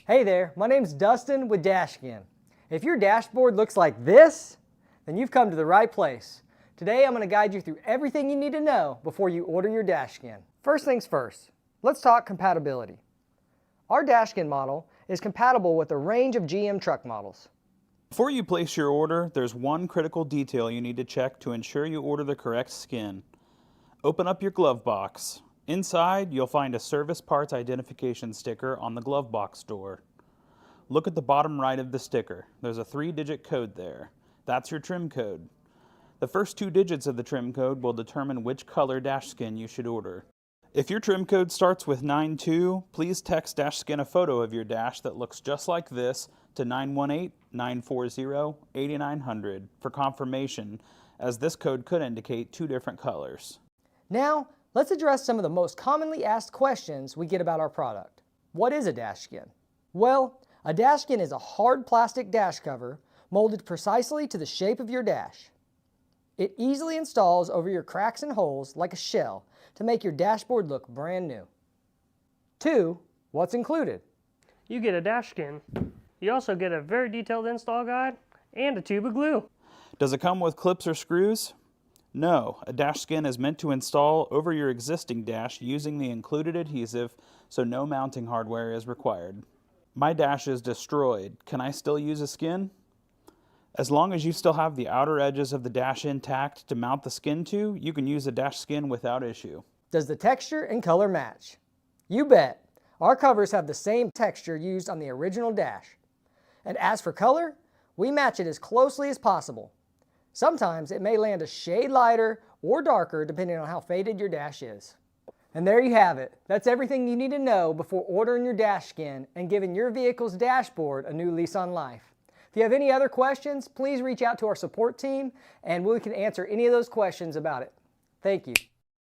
Hey there, my name's Dustin with DashSkin. If your dashboard looks like this, then you've come to the right place. Today I'm going to guide you through everything you need to know before you order your DashSkin. First things first, let's talk compatibility. Our DashSkin model is compatible with a range of GM truck models. Before you place your order, there's one critical detail you need to check to ensure you order the correct skin. Open up your glove box. Inside, you'll find a service parts identification sticker on the glove box door. Look at the bottom right of the sticker. There's a 3-digit code there. That's your trim code. The first 2 digits of the trim code will determine which color DashSkin you should order. If your trim code starts with 92, please text DashSkin a photo of your dash that looks just like this to 918-940-8900 for confirmation, as this code could indicate 2 different colors. Now, let's address some of the most commonly asked questions we get about our product. What is a DashSkin? Well, a DashSkin is a hard plastic dash cover molded precisely to the shape of your dash. It easily installs over your cracks and holes like a shell to make your dashboard look brand new. 2. What's included? You get a DashSkin. You also get a very detailed install guide and a tube of glue. Does it come with clips or screws? No, a DashSkin is meant to install over your existing dash using the included adhesive, so no mounting hardware is required. My dash is destroyed. Can I still use a skin? As long as you still have the outer edges of the dash intact to mount the skin to, you can use a DashSkin without issue. Does the texture and color match? You bet. Our covers have the same texture used on the original dash. And as for color, we match it as closely as possible. Sometimes it may land a shade lighter or darker depending on how faded your dash is. And there you have it. That's everything you need to know before ordering your DashSkin and giving your vehicle's dashboard a new lease on life. If you have any other questions, please reach out to our support team and we can answer any of those questions about it. Thank you.